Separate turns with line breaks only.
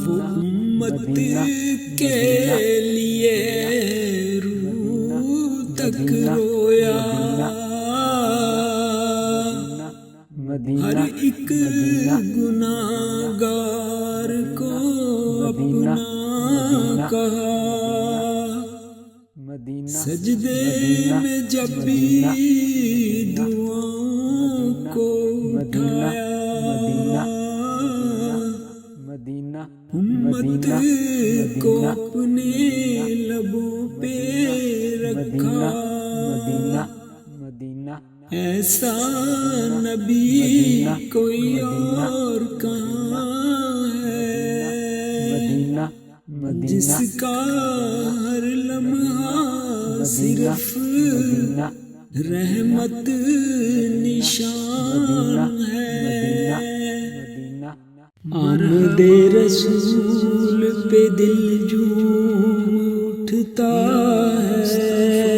وہ امت کے لیے روح تک رویا، ہر ایک گناہگار کو اپنا کہا، سجدے میں جب بھی دعاؤں کو اٹھایا، امت کو اپنے لبوں پہ رکھا، ایسا نبی کوئی اور کہاں ہے جس کا ہر لمحہ صرف رحمت نشان ہے۔ آمد رسول پہ دل جھوم اٹھتا ہے،